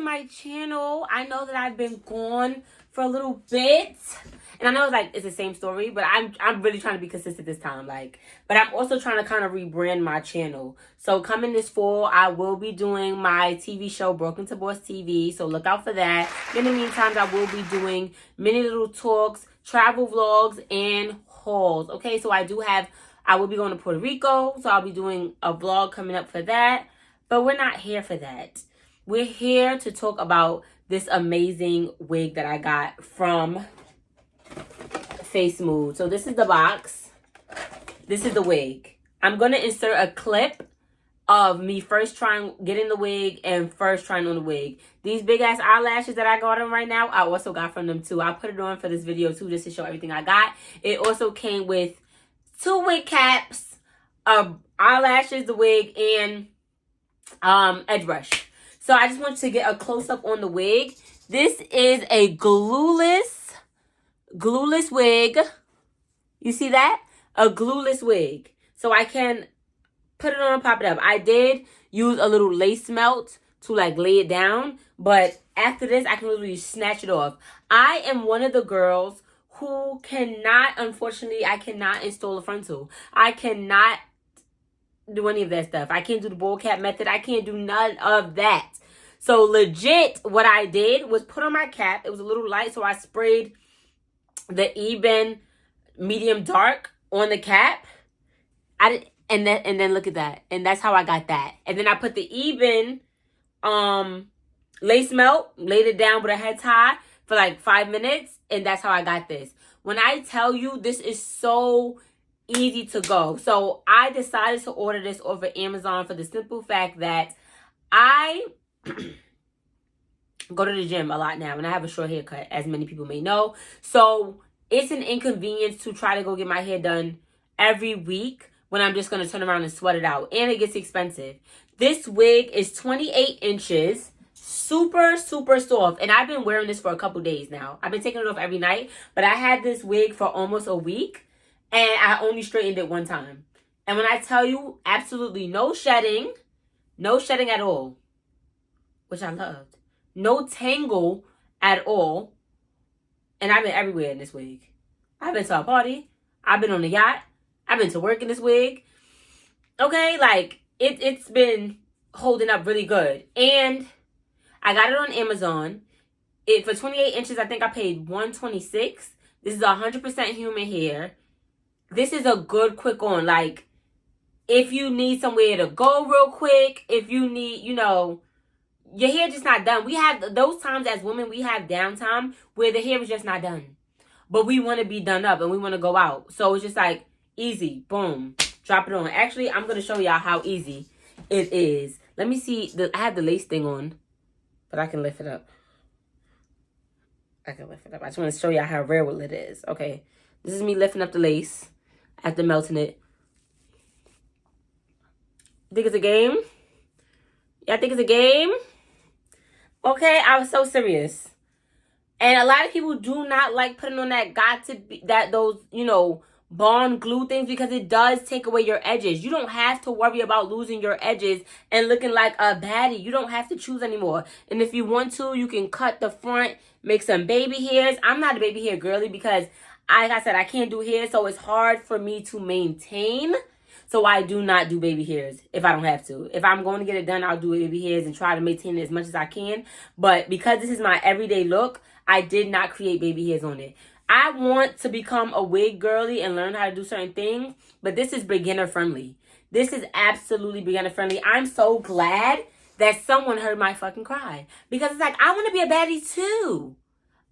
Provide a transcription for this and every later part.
my channel. I know that I've been gone for a little bit. And I know it's the same story, but I'm really trying to be consistent this time. But I'm also trying to kind of rebrand my channel. So coming this fall, I will be doing my TV show, Broken to Boss TV. So look out for that. In the meantime, I will be doing many little talks, travel vlogs, and hauls. Okay, so I will be going to Puerto Rico. So I'll be doing a vlog coming up for that. But we're not here for that. We're here to talk about this amazing wig that I got from Facmood. So this is the box. This is the wig. I'm going to insert a clip of me first getting the wig and first trying on the wig. These big ass eyelashes that I got on right now, I also got from them too. I put it on for this video too, just to show everything I got. It also came with 2 wig caps, eyelashes, the wig, and edge brush. So I just want to get a close-up on the wig. This is a glueless wig. You see that? A glueless wig. So I can put it on and pop it up. I did use a little lace melt to lay it down. But after this, I can literally snatch it off. I am one of the girls who unfortunately, I cannot install a frontal. I cannot do any of that stuff. I can't do the bowl cap method. I can't do none of that. So legit, what I did was put on my cap. It was a little light, so I sprayed the Eben medium dark on the cap. And then look at that. And that's how I got that. And then I put the Eben lace melt, laid it down with a head tie for 5 minutes, and that's how I got this. When I tell you, this is so easy to go. So I decided to order this over Amazon for the simple fact that I go to the gym a lot now, and I have a short haircut, as many people may know. So it's an inconvenience to try to go get my hair done every week when I'm just going to turn around and sweat it out. And it gets expensive. This wig is 28 inches. Super, super soft. And I've been wearing this for a couple days now. I've been taking it off every night. But I had this wig for almost a week. And I only straightened it one time. And when I tell you, absolutely no shedding. No shedding at all. Which I loved. No tangle at all. And I've been everywhere in this wig. I've been to a party. I've been on a yacht. I've been to work in this wig. Okay, it's been holding up really good. And I got it on Amazon. For 28 inches, I think I paid $126. This is 100% human hair. This is a good quick on. If you need somewhere to go real quick, if you need, your hair just not done. We have those times as women, we have downtime where the hair is just not done. But we want to be done up and we want to go out. So it's just easy. Boom. Drop it on. Actually, I'm going to show y'all how easy it is. Let me see. I have the lace thing on, but I can lift it up. I just want to show y'all how real it is. Okay. This is me lifting up the lace after melting it. Think it's a game? Y'all think it's a game? Okay, I was so serious. And a lot of people do not like putting on those bond glue things because it does take away your edges. You don't have to worry about losing your edges and looking like a baddie. You don't have to choose anymore. And if you want to, you can cut the front, make some baby hairs. I'm not a baby hair girly because, like I said, I can't do hair, so it's hard for me to maintain. So I do not do baby hairs if I don't have to. If I'm going to get it done, I'll do baby hairs and try to maintain it as much as I can. But because this is my everyday look, I did not create baby hairs on it. I want to become a wig girly and learn how to do certain things, but this is beginner friendly. This is absolutely beginner friendly. I'm so glad that someone heard my fucking cry because it's I want to be a baddie too.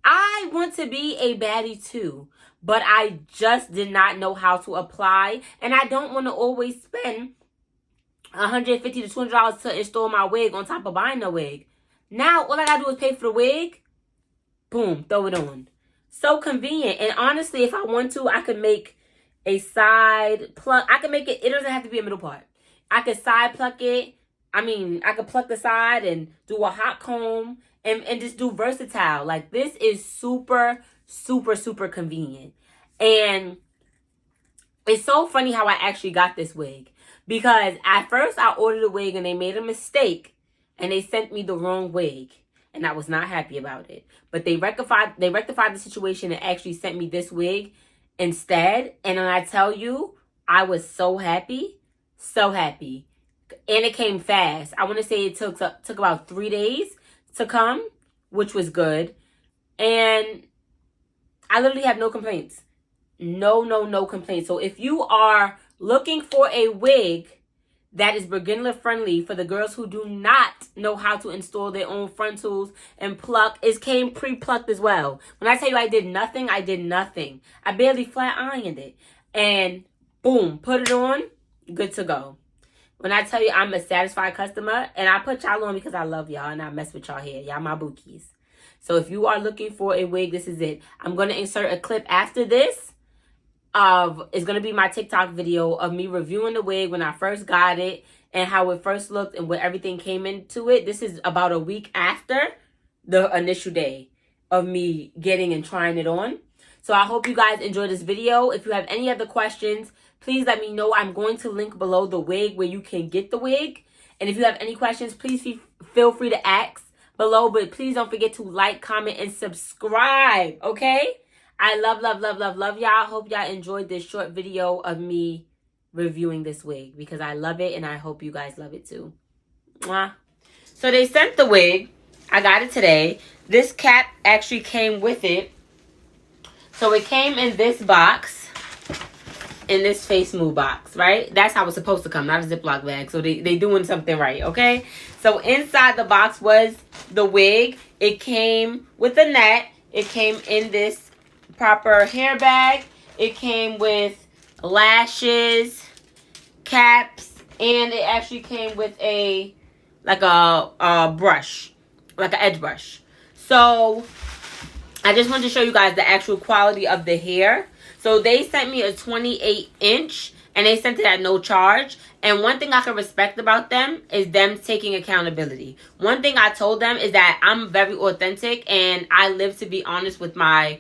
I want to be a baddie too, but I just did not know how to apply, and I don't want to always spend $150 to $200 to install my wig on top of buying the wig. Now, all I gotta do is pay for the wig. Boom, throw it on. So convenient. And honestly, if I want to, I could make a side pluck. I can make it. It doesn't have to be a middle part. I could side pluck it. I could pluck the side and do a hot comb and just do versatile. This is super, super, super convenient. And it's so funny how I actually got this wig. Because at first I ordered a wig and they made a mistake. And they sent me the wrong wig. and I was not happy about it. But they rectified the situation and actually sent me this wig instead. And when I tell you, I was so happy. So happy. And it came fast. I want to say it took about 3 days to come, which was good. And I literally have no complaints. No complaints. So if you are looking for a wig that is beginner friendly for the girls who do not know how to install their own frontals and pluck, it came pre-plucked as well. When I tell you I did nothing, I did nothing. I barely flat ironed it. And boom, put it on, good to go. When I tell you I'm a satisfied customer, and I put y'all on because I love y'all and I mess with y'all here. Y'all my bookies. So if you are looking for a wig, this is it. I'm going to insert a clip after this. It's going to be my TikTok video of me reviewing the wig when I first got it and how it first looked and what everything came into it. This is about a week after the initial day of me getting and trying it on. So I hope you guys enjoyed this video. If you have any other questions, please let me know. I'm going to link below the wig where you can get the wig. And if you have any questions, please feel free to ask below. But please don't forget to like, comment, and subscribe, okay? I love y'all. Hope y'all enjoyed this short video of me reviewing this wig because I love it and I hope you guys love it too. Mwah. So they sent the wig. I got it today. This cap actually came with it. So it came in this box, in this Facmood box, right? That's how it's supposed to come, not a Ziploc bag. So they doing something right, okay? So inside the box was the wig. It came with a net. It came in this proper hair bag. It came with lashes, caps, and it actually came with a brush, like an edge brush. So I just wanted to show you guys the actual quality of the hair. So they sent me a 28-inch and they sent it at no charge. And one thing I can respect about them is them taking accountability. One thing I told them is that I'm very authentic and I live to be honest with my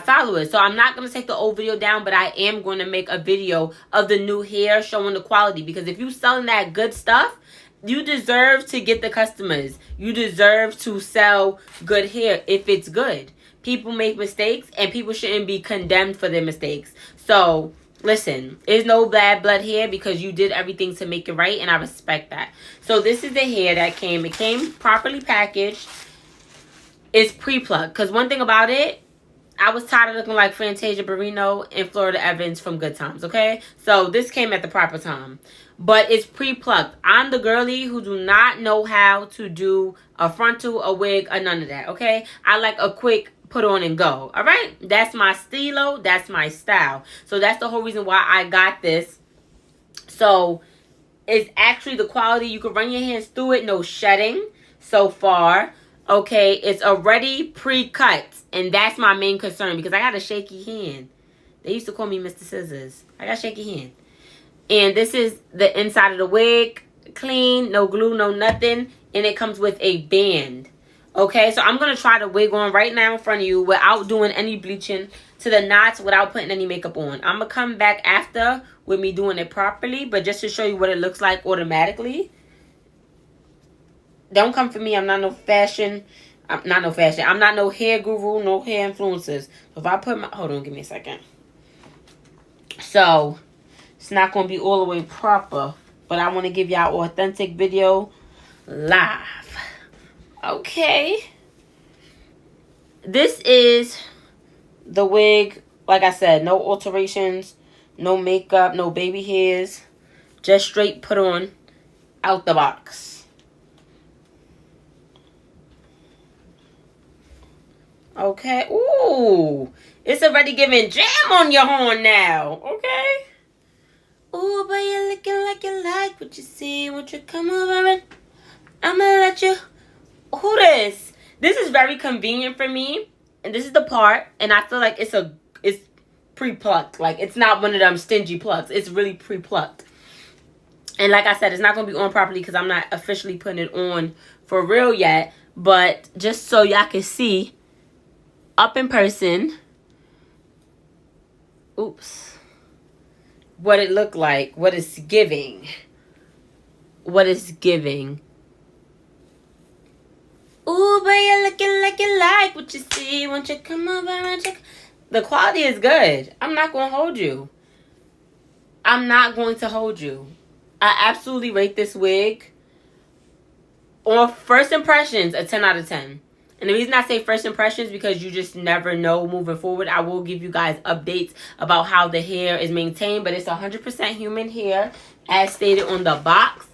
followers. So I'm not going to take the old video down, but I am going to make a video of the new hair showing the quality. Because if you're selling that good stuff, you deserve to get the customers. You deserve to sell good hair if it's good. People make mistakes and people shouldn't be condemned for their mistakes. So listen, there's no bad blood here because you did everything to make it right, and I respect that. So this is the hair that came. It came properly packaged. It's pre-plucked. Because one thing about it, I was tired of looking like Fantasia Barrino and Florida Evans from Good Times, okay? So this came at the proper time. But it's pre-plucked. I'm the girly who do not know how to do a frontal, a wig, or none of that, okay? I like a quick put on and go, all right? That's my stilo. That's my style. So that's the whole reason why I got this. So it's actually the quality. You can run your hands through it. No shedding so far. Okay, it's already pre-cut. And that's my main concern because I got a shaky hand. They used to call me Mr. Scissors. I got a shaky hand. And this is the inside of the wig. Clean, no glue, no nothing. And it comes with a band. Okay, so I'm going to try the wig on right now in front of you without doing any bleaching to the knots, without putting any makeup on. I'm going to come back after with me doing it properly. But just to show you what it looks like automatically. Don't come for me. I'm not no fashion. I'm not no hair guru, no hair influencers. If I put my... Hold on, give me a second. So, it's not going to be all the way proper. But I want to give y'all authentic video live. Okay. This is the wig. Like I said, no alterations, no makeup, no baby hairs. Just straight put on out the box. Okay. Ooh. It's already giving jam on your horn now. Okay. Ooh, but you're looking like you like what you see. Won't you come over and I'm gonna let you... Who this? This is very convenient for me. And this is the part. And I feel like it's pre-plucked. Like, it's not one of them stingy plucks. It's really pre-plucked. And like I said, it's not going to be on properly because I'm not officially putting it on for real yet. But just so y'all can see up in person, oops, what it looked like, what it's giving, Ooh, like what you see. Won't you come over and check? The quality is good. I'm not going to hold you. I'm not going to hold you. I absolutely rate this wig on first impressions a 10 out of 10. And the reason I say first impressions because you just never know moving forward. I will give you guys updates about how the hair is maintained, but it's 100% human hair as stated on the box.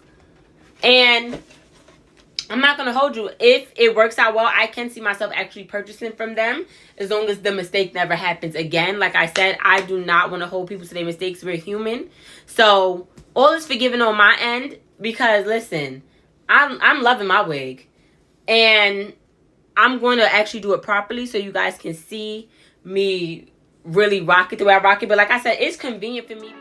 And I'm not going to hold you. If it works out well, I can see myself actually purchasing from them as long as the mistake never happens again. Like I said, I do not want to hold people to their mistakes. We're human. So all is forgiven on my end because, listen, I'm loving my wig. And I'm going to actually do it properly so you guys can see me really rock it the way I rock it. But like I said, it's convenient for me.